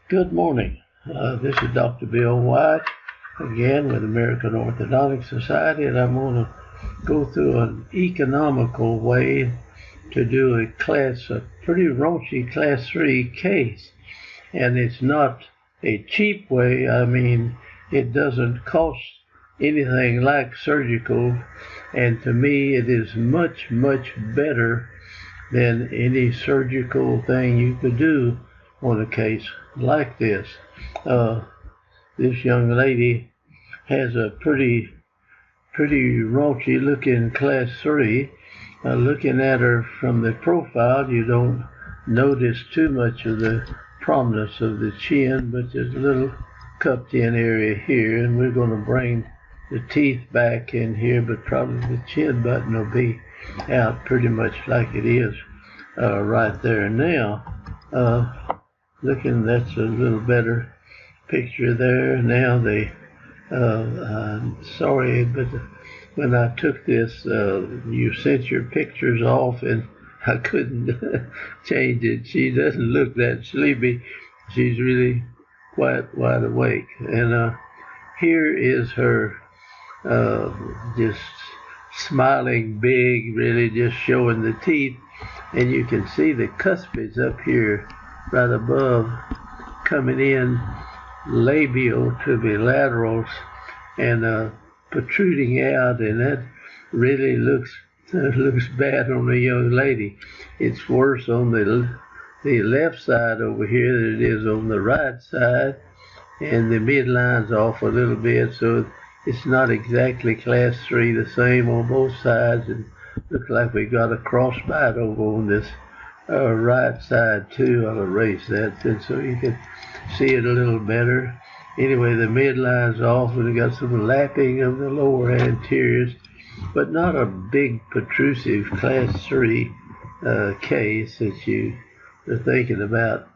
Good morning. This is Dr. Bill Wyatt, again with American Orthodontic Society, and I'm going to go through an economical way to do a pretty raunchy Class 3 case. And it's not a cheap way. I mean, it doesn't cost anything like surgical, and to me it is much, much better than any surgical thing you could do on a case like this. This young lady has a pretty raunchy looking Class 3. Looking at her from the profile, you don't notice too much of the prominence of the chin, but there's a little cupped in area here, and we're going to bring the teeth back in here, but probably the chin button will be out pretty much like it is right there now. Looking, that's a little better picture there. Now I'm sorry, but when I took this, you sent your pictures off and I couldn't change it. She doesn't look that sleepy. She's really quite wide awake. And here is her just smiling big, really just showing the teeth. And you can see the cuspids up here right above coming in labial to the laterals and protruding out, and that really looks bad on a young lady. It's worse on the left side over here than it is on the right side, and the midline's off a little bit, so it's not exactly Class 3 the same on both sides, and looks like we got a crossbite over on this right side too. I'll erase that so you can see it a little better. Anyway, the midline's off, and we got some lapping of the lower anteriors, but not a big protrusive Class 3 case that you are thinking about.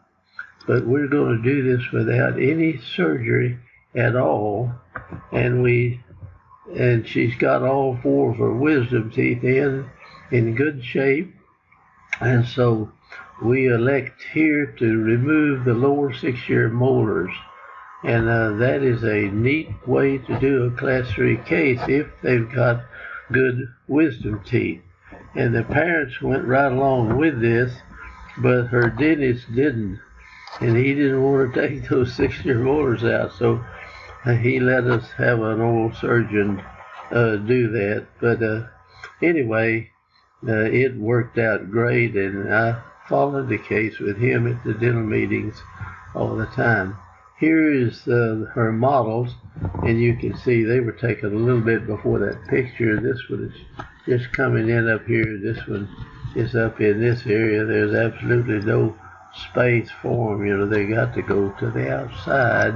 But we're going to do this without any surgery at all, and she's got all four of her wisdom teeth in good shape. And so we elect here to remove the lower 6-year molars. And that is a neat way to do a Class 3 case if they've got good wisdom teeth. And the parents went right along with this, but her dentist didn't. And he didn't want to take those 6-year molars out, so he let us have an oral surgeon do that. But anyway, it worked out great, and I followed the case with him at the dental meetings all the time. Here is her models, and you can see they were taken a little bit before that picture. This one is just coming in up here. This one is up in this area. There's absolutely no space for them. You know, they got to go to the outside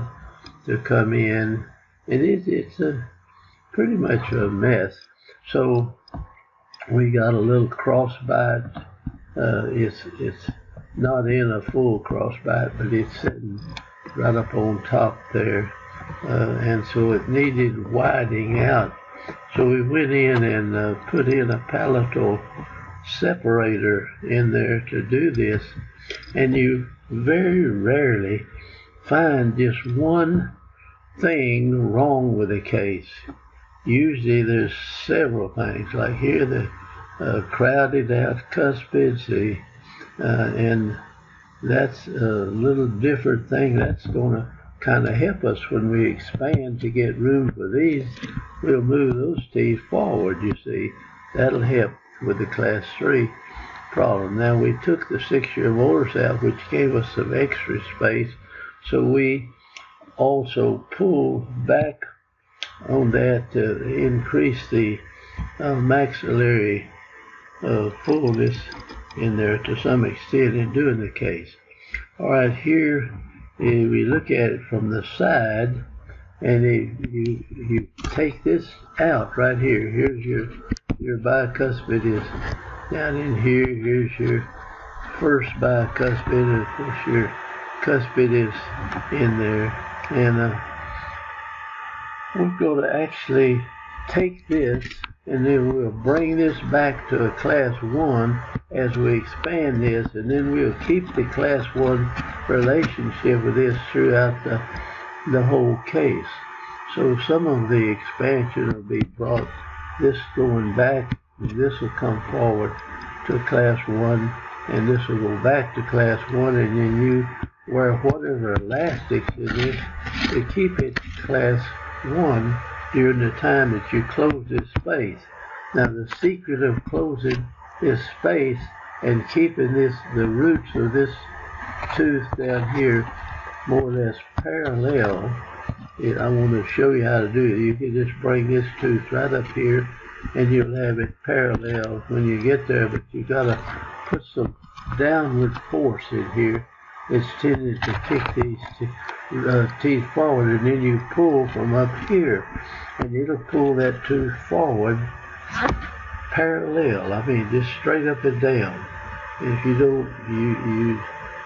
to come in, and it's pretty much a mess. So we got a little crossbite. It's not in a full crossbite, but it's sitting right up on top there, and so it needed widening out. So we went in and put in a palatal separator in there to do this, and you very rarely find just one thing wrong with a case. Usually there's several things, like here the crowded out cuspids, and that's a little different thing. That's going to kind of help us when we expand to get room for these. We'll move those teeth forward, you see. That'll help with the Class 3 problem. Now we took the 6-year molars out, which gave us some extra space, so we also pulled back on that to increase the maxillary fullness in there to some extent in doing the case. All right, here we look at it from the side, and you take this out right here. Here's your bicuspid is down in here. Here's your first bicuspid, and of course your cuspid is in there. And we're going to actually take this, and then we'll bring this back to a Class 1 as we expand this, and then we'll keep the Class 1 relationship with this throughout the whole case. So some of the expansion will be brought, this going back, and this will come forward to class 1, and this will go back to class 1, and then you wear whatever elastics in this to keep it class 1 during the time that you close this space. Now the secret of closing this space and keeping the roots of this tooth down here more or less parallel, I want to show you how to do it. You can just bring this tooth right up here and you'll have it parallel when you get there, but you gotta put some downward force in here. It's tended to kick these teeth forward, and then you pull from up here and it'll pull that tooth forward parallel. I mean, just straight up and down. And if you don't, you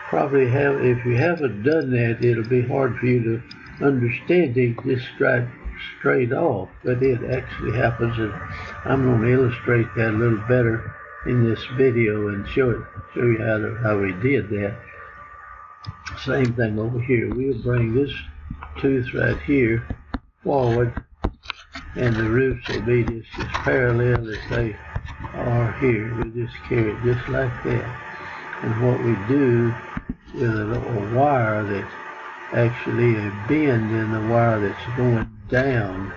probably have, if you haven't done that, it'll be hard for you to understand it just straight off, but it actually happens, and I'm going to illustrate that a little better in this video and show you how we did that. Same thing over here. We'll bring this tooth right here forward, and the roots will be just as parallel as they are here. We just carry it just like that. And what we do with a little wire that's actually a bend in the wire that's going down,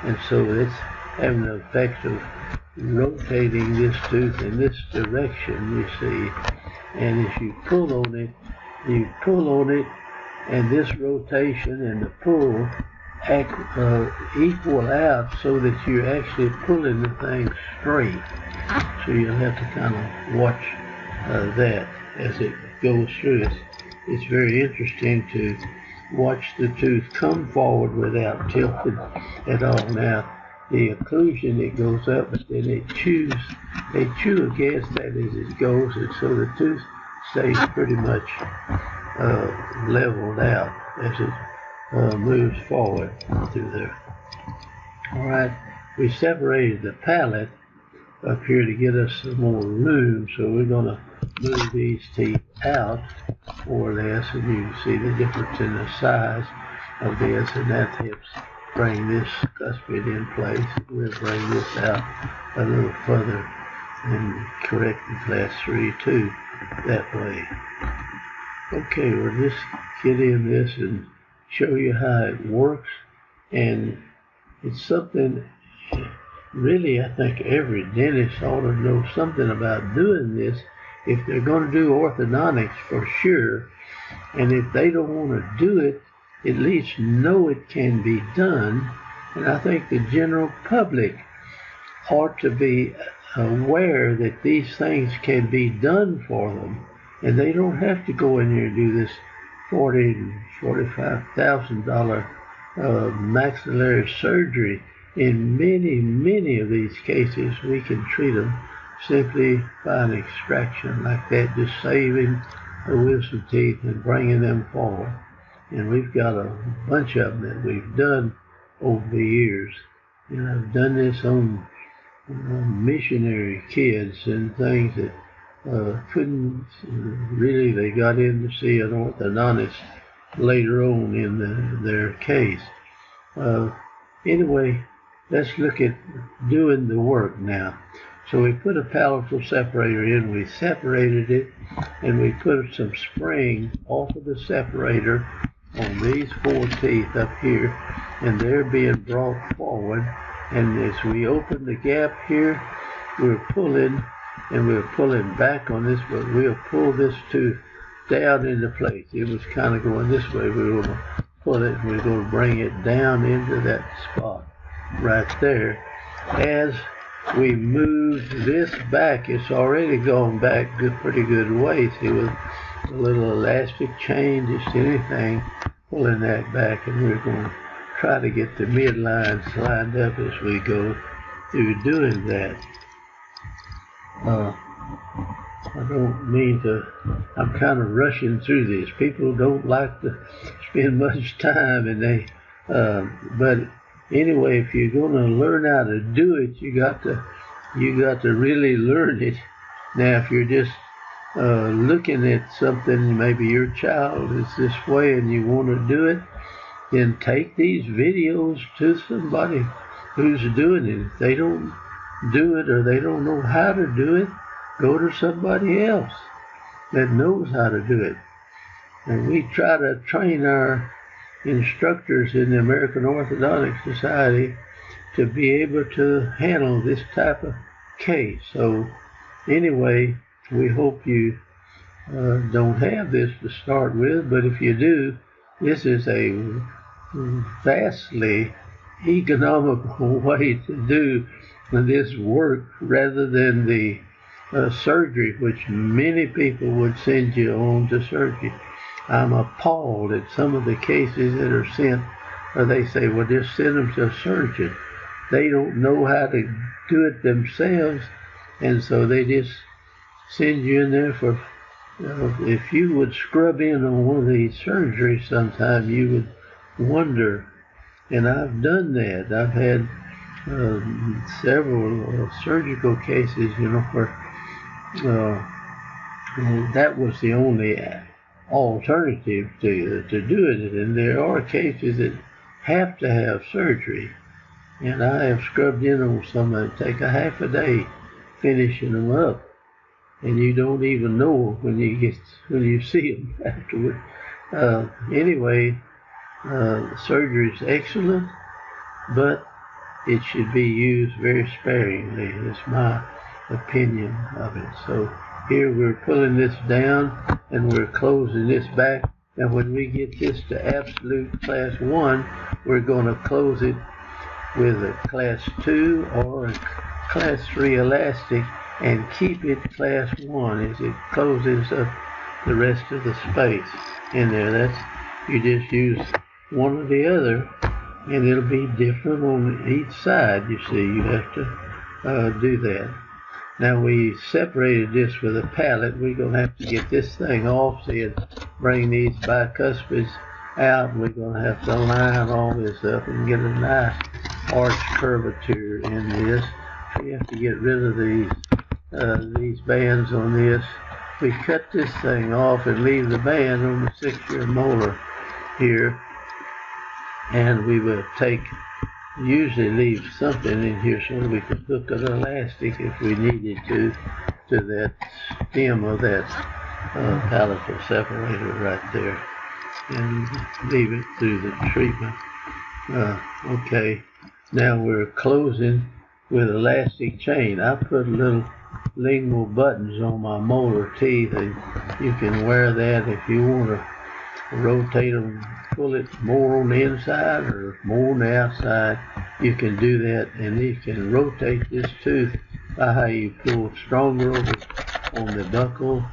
and so it's having the effect of rotating this tooth in this direction, you see. And if you pull on it, and this rotation and the pull equal out so that you're actually pulling the thing straight. So you'll have to kind of watch that as it goes through. It's very interesting to watch the tooth come forward without tilting at all. Now, the occlusion, it goes up, but then they chew against that as it goes, and so the tooth stays pretty much leveled out as it moves forward through there. All right, we separated the palate up here to get us some more room, so we're going to move these teeth out more or less, and you can see the difference in the size of this, and that helps bring this cuspid in place. We'll bring this out a little further and correct the class 3 too that way. Okay, we'll just get in this and show you how it works, and it's something really I think every dentist ought to know something about doing this if they're going to do orthodontics for sure, and if they don't want to do it, at least know it can be done. And I think the general public ought to be aware that these things can be done for them, and they don't have to go in there and do this $40,000 to $45,000 maxillary surgery. In many of these cases, we can treat them simply by an extraction like that, just saving the wisdom teeth and bringing them forward. And we've got a bunch of them that we've done over the years. And I've done this on missionary kids and things that couldn't really, they got in to see an orthodontist later on in their case. Anyway, let's look at doing the work now. So we put a palatal separator in, we separated it, and we put some spring off of the separator on these 4 teeth up here, and they're being brought forward. And as we open the gap here, we're pulling, and we're pulling back on this, but we'll pull this tooth down into place. It was kind of going this way. We're going to pull it, and we're going to bring it down into that spot right there. As we move this back, it's already gone back pretty good way. See, with a little elastic change, just anything, pulling that back, and we're going to try to get the midlines lined up as we go through doing that. I don't mean to, I'm kind of rushing through this. People don't like to spend much time, and they, but anyway, if you're going to learn how to do it, you got to really learn it. Now, if you're just looking at something, maybe your child is this way and you want to do it, then take these videos to somebody who's doing it. If they don't do it or they don't know how to do it, go to somebody else that knows how to do it. And we try to train our instructors in the American Orthodontic Society to be able to handle this type of case. So anyway, we hope you don't have this to start with, but if you do, this is a vastly economical way to do this work rather than the surgery, which many people would send you on to surgery. I'm appalled at some of the cases that are sent, or they say, well, just send them to a surgeon. They don't know how to do it themselves, and so they just send you in there for, if you would scrub in on one of these surgeries sometime, you would wonder, and I've done that. I've had several surgical cases, where that was the only alternative to do it, and there are cases that have to have surgery, and I have scrubbed in on some that take a half a day finishing them up, and you don't even know when you see them afterward. Anyway, surgery is excellent, but it should be used very sparingly. Is my opinion of it. So here we're pulling this down and we're closing this back, and when we get this to absolute class 1, we're going to close it with a class 2 or a class 3 elastic and keep it class 1 as it closes up the rest of the space in there. You just use one or the other, and it'll be different on each side. You see, you have to do that. Now we separated this with a pallet. We're going to have to get this thing off, so you bring these bicuspids out, and we're going to have to line all this up and get a nice arch curvature in this. We have to get rid of these bands on this. We cut this thing off and leave the band on the 6-year molar here, and we will usually leave something in here so we can hook an elastic if we needed to that stem of that palatal separator right there, and leave it through the treatment. Okay, now we're closing with elastic chain. I put little lingual buttons on my molar teeth, and you can wear that if you want to rotate them, pull it more on the inside or more on the outside. You can do that, and you can rotate this tooth by how you pull stronger on the buccal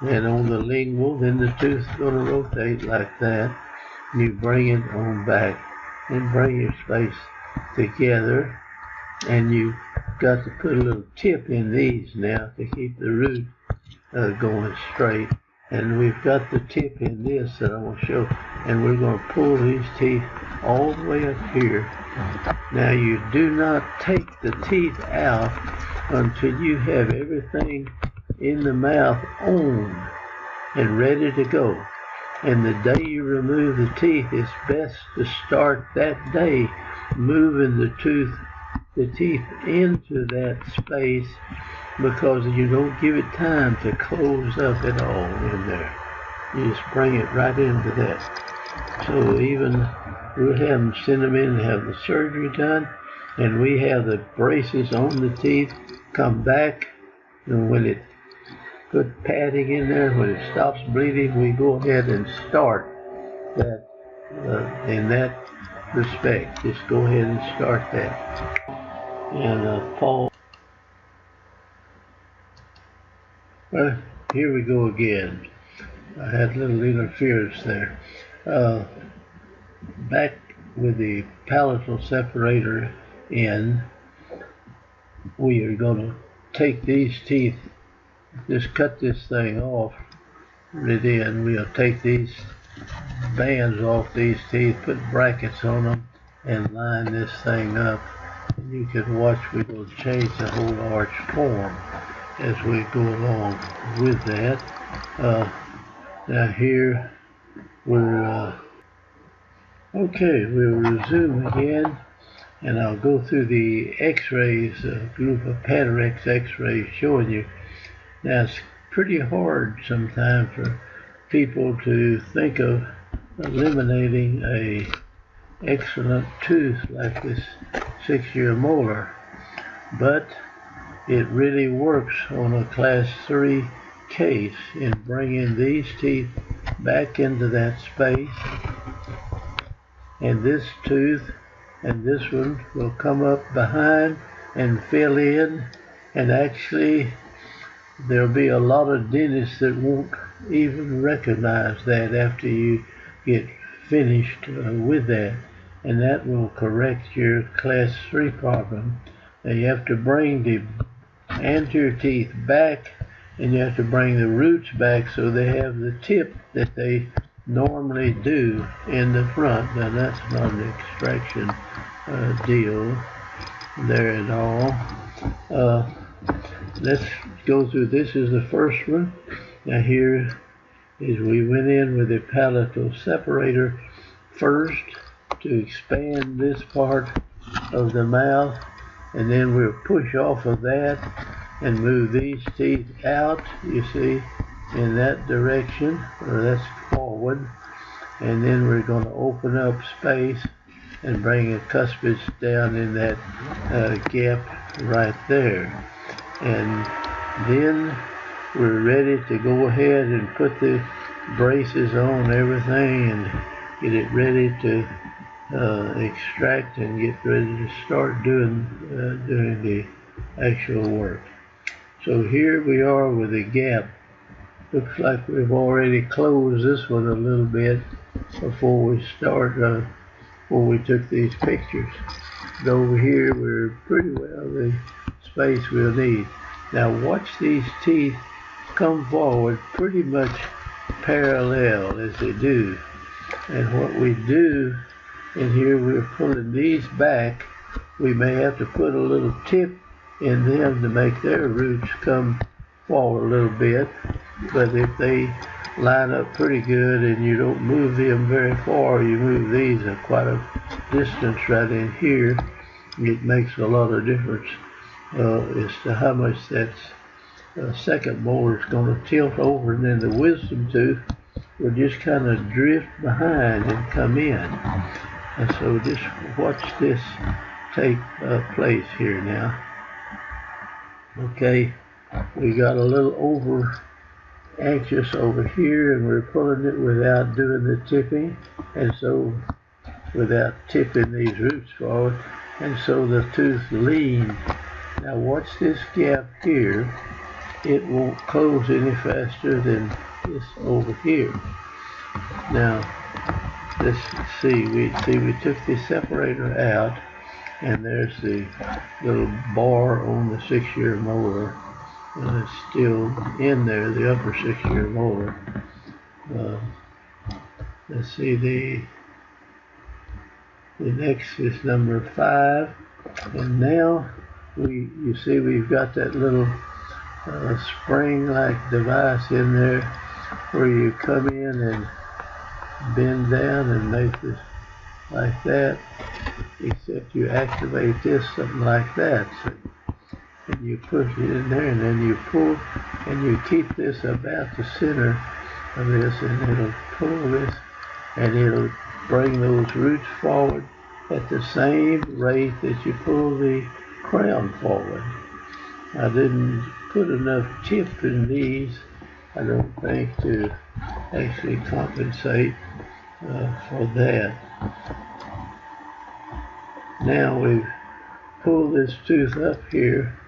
and on the lingual. Then the tooth's going to rotate like that. You bring it on back and bring your space together, and you've got to put a little tip in these now to keep the root going straight. And we've got the tip in this that I want to show, and we're going to pull these teeth all the way up here. Now you do not take the teeth out until you have everything in the mouth on and ready to go. And the day you remove the teeth, it's best to start that day moving the teeth into that space, because you don't give it time to close up at all in there. You just bring it right into that. So even we'll have them send them in and have the surgery done, and we have the braces on the teeth come back, and when it put padding in there, when it stops bleeding, we go ahead and start that in that respect. Just go ahead and start that. And Paul. Well, here we go again. I had a little interference there. Back with the palatal separator in, we are going to take these teeth, just cut this thing off right in. We'll take these bands off these teeth, put brackets on them, and line this thing up. And you can watch, we're going to change the whole arch form. as we go along with that. Now here we're okay, we'll resume again, and I'll go through the x-rays, a group of Panorex x-rays showing you. Now it's pretty hard sometimes for people to think of eliminating a excellent tooth like this 6-year molar, but it really works on a class 3 case in bringing these teeth back into that space, and this tooth and this one will come up behind and fill in, and actually there'll be a lot of dentists that won't even recognize that after you get finished with that, and that will correct your class 3 problem. Now you have to bring the anterior teeth back, and you have to bring the roots back so they have the tip that they normally do in the front. Now that's not an extraction deal there at all. Let's go through. This is the first one. Now here is we went in with a palatal separator first to expand this part of the mouth, and then we'll push off of that and move these teeth out, you see, in that direction, or that's forward, and then we're going to open up space and bring a cuspid down in that gap right there. And then we're ready to go ahead and put the braces on everything and get it ready to extract and get ready to start doing the actual work. So here we are with a gap. Looks like we've already closed this one a little bit before we start, before we took these pictures. But over here we're pretty well the space we'll need. Now watch these teeth come forward pretty much parallel as they do. And what we do in here, we're pulling these back. We may have to put a little tip in them to make their roots come forward a little bit. But if they line up pretty good and you don't move them very far, you move these at quite a distance right in here, it makes a lot of difference as to how much that second molar is going to tilt over, and then the wisdom tooth will just kind of drift behind and come in. And so just watch this take place here now. Okay, we got a little over anxious over here, and we're pulling it without doing the tipping, and so without tipping these roots forward, and so the tooth leans. Now watch this gap here. It won't close any faster than this over here. Now let's see, we took the separator out, and there's the little bar on the 6-year molar. It's still in there, the upper 6-year molar. Let's see, the next is number 5, and now you see we've got that little spring-like device in there where you come in and bend down and make this like that, except you activate this something like that. So, and you push it in there, and then you pull, and you keep this about the center of this, and it'll pull this, and it'll bring those roots forward at the same rate that you pull the crown forward. I didn't put enough tip in these, I don't think, to actually compensate for that. Now we've pulled this tooth up here,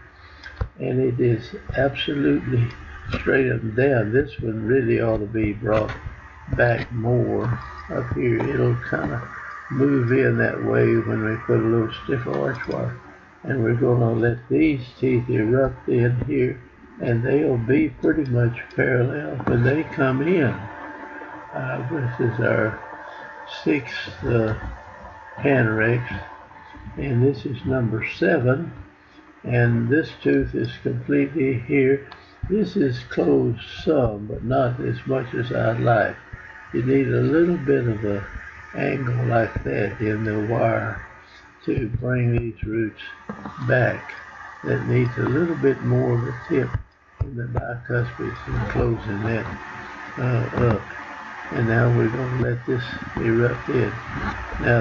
and it is absolutely straight up and down. This one really ought to be brought back more up here. It'll kind of move in that way when we put a little stiff arch wire. And we're going to let these teeth erupt in here, and they'll be pretty much parallel when they come in. This is our 6th Panorex, and this is number 7. and this tooth is completely here. This is closed some, but not as much as I'd like. You need a little bit of a angle like that in the wire to bring these roots back. That needs a little bit more of a tip in the bicuspids and closing that up. And now we're going to let this erupt in. Now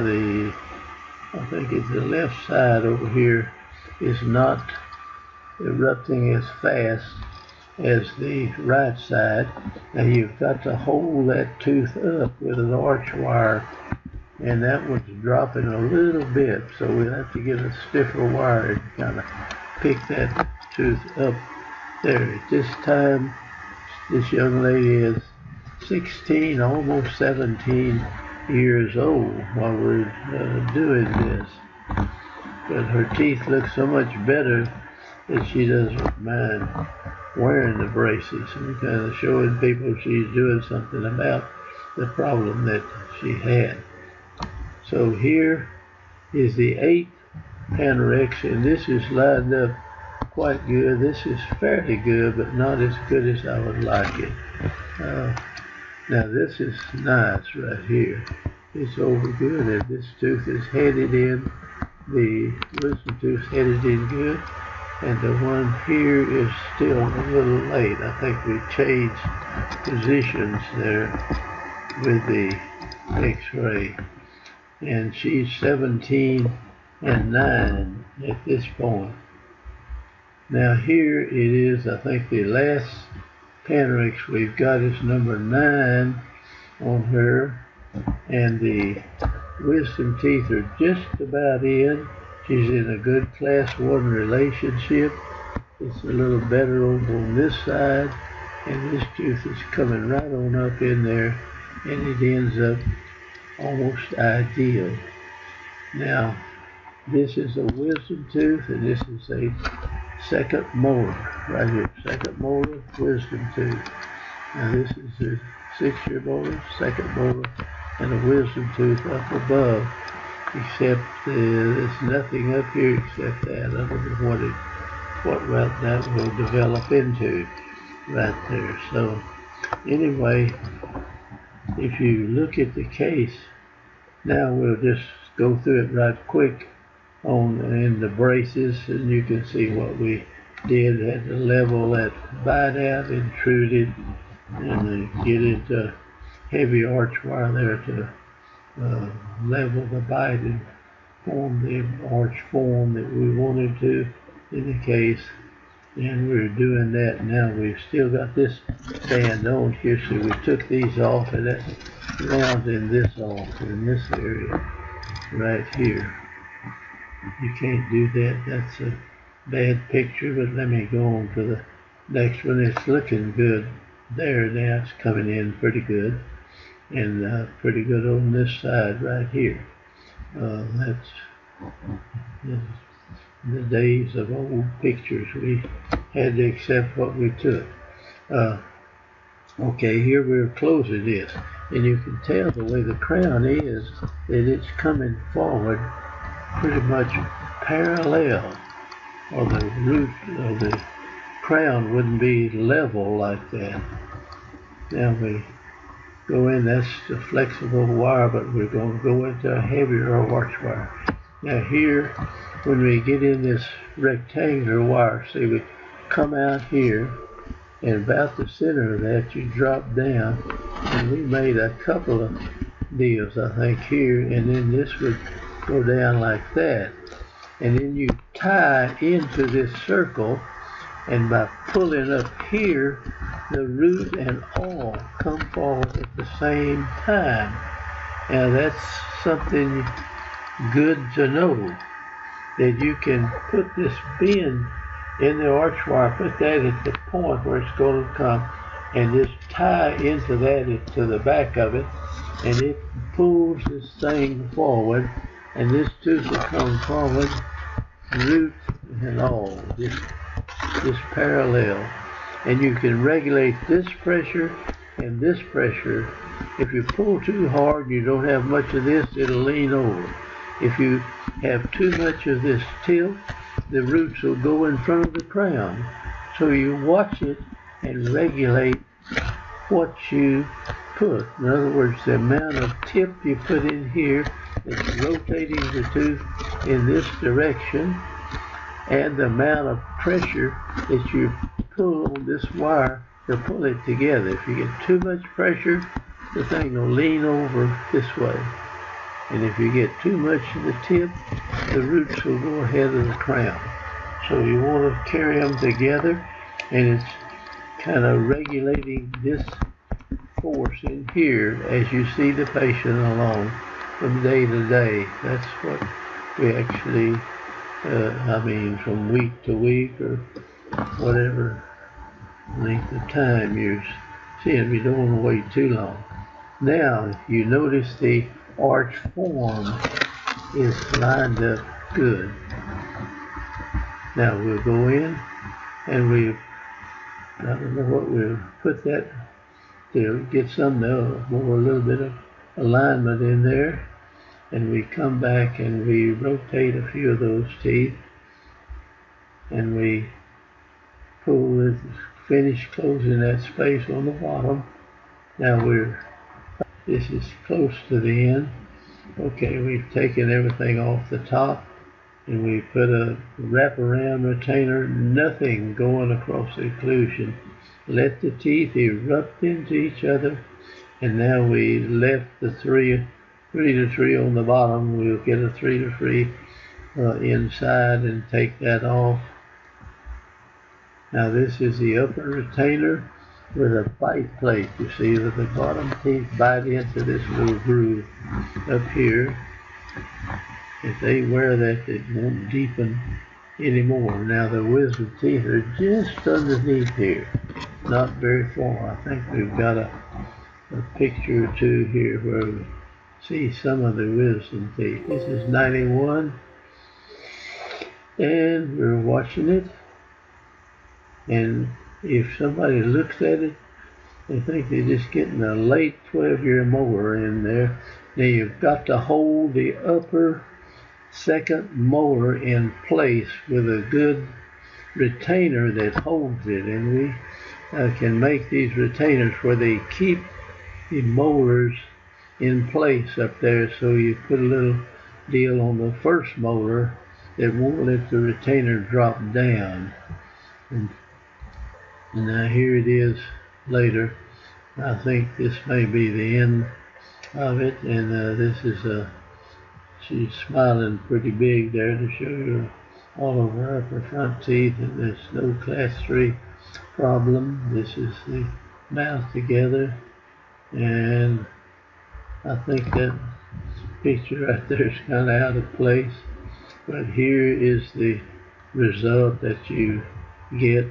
I think it's the left side over here is not erupting as fast as the right side. Now you've got to hold that tooth up with an arch wire, and that one's dropping a little bit, so we'll have to get a stiffer wire and kind of pick that tooth up there. At this time, this young lady is 16, almost 17 years old while we're doing this. But her teeth look so much better that she doesn't mind wearing the braces, and kind of showing people she's doing something about the problem that she had. So here is the 8th Panorex, and this is lined up quite good. This is fairly good, but not as good as I would like it. Now this is nice right here. It's over good, and this tooth is headed in. The wisdom tooth headed in good, and the one here is still a little late. I think we changed positions there with the X-ray, and she's 17 and 9 at this point. Now here it is. I think the last Panorex we've got is number 9 on her, and the wisdom teeth are just about in. She's in a good class 1 relationship. It's a little better over on this side, and this tooth is coming right on up in there, and it ends up almost ideal. Now this is a wisdom tooth, and this is a second molar right here. Second molar, wisdom tooth. Now this is a 6-year molar, second molar, and a wisdom tooth up above, except there's nothing up here except that. I don't know what route that will develop into right there. So anyway, if you look at the case, now we'll just go through it right quick in the braces, and you can see what we did. Had to level that bite out, intruded, and get into heavy arch wire there to level the bite and form the arch form that we wanted to in the case. And we're doing that now. We've still got this band on here, so we took these off, and that's rounding this off in this area right here. You can't do that. That's a bad picture, but let me go on to the next one. It's looking good there now. It's coming in pretty good, and pretty good on this side right here. That's the days of old pictures. We had to accept what we took. Okay, here we're closing this, and you can tell the way the crown is that it's coming forward pretty much parallel, or the root of the crown wouldn't be level like that. Now we go in, that's the flexible wire, but we're going to go into a heavier arch wire. Now here, when we get in this rectangular wire, see, we come out here, and about the center of that you drop down, and we made a couple of deals, I think, here, and then this would go down like that, and then you tie into this circle, and by pulling up here, the root and all come forward at the same time. Now that's something good to know, that you can put this bend in the arch wire, put that at the point where it's going to come, and just tie into that to the back of it, and it pulls this thing forward, and this tooth will come forward, root and all, just parallel. And you can regulate this pressure and this pressure. If you pull too hard and you don't have much of this, it'll lean over. If you have too much of this tilt, the roots will go in front of the crown. So you watch it and regulate what you put. In other words, the amount of tip you put in here that's rotating the tooth in this direction, and the amount of pressure that you pull on this wire to pull it together. If you get too much pressure, the thing will lean over this way. And if you get too much of the tip, the roots will go ahead of the crown. So you want to carry them together, and it's kind of regulating this force in here as you see the patient along from day to day. That's what we actually, from week to week or whatever length of time you're seeing. We don't want to wait too long. Now you notice the arch form is lined up good. Now we'll go in and I don't know what we'll put that to get some more, a little bit of alignment in there. And we come back and we rotate a few of those teeth and we pull it, finish closing that space on the bottom. Now this is close to the end. Okay, we've taken everything off the top and we put a wraparound retainer, nothing going across the occlusion. Let the teeth erupt into each other, and now we left the 3 to 3 on the bottom. We'll get a 3 to 3 inside and take that off. Now this is the upper retainer with a bite plate. You see that the bottom teeth bite into this little groove up here. If they wear that, it won't deepen anymore. Now the wisdom teeth are just underneath here, not very far. I think we've got a picture or two here where we see some of the wisdom teeth. This is 91, and we're watching it. And if somebody looks at it, they think they're just getting a late 12-year molar in there. Now you've got to hold the upper second molar in place with a good retainer that holds it. And we can make these retainers where they keep the molars in place up there. So you put a little deal on the first molar that won't let the retainer drop down. And now here it is later. I think this may be the end of it, and this is she's smiling pretty big there to show you all of her upper front teeth, and there's no class 3 problem. This is the mouth together, and I think that picture right there is kind of out of place, but here is the result that you get.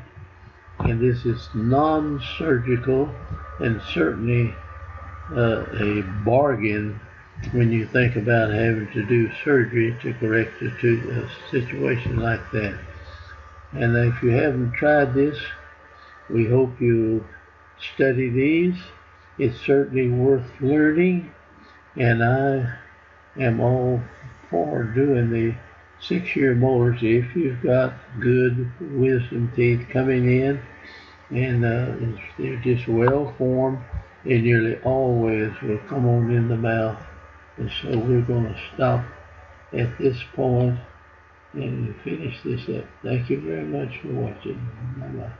And this is non-surgical, and certainly a bargain when you think about having to do surgery to correct a situation like that. And if you haven't tried this, we hope you study these. It's certainly worth learning, and I am all for doing the 6-year molars if you've got good wisdom teeth coming in, and they're just well formed. They nearly always will come on in the mouth. And so we're going to stop at this point and finish this up. Thank you very much for watching. Bye-bye.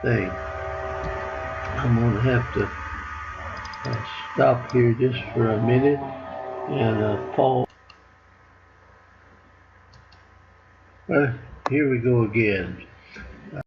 thing. I'm going to have to stop here just for a minute and pause. Here we go again.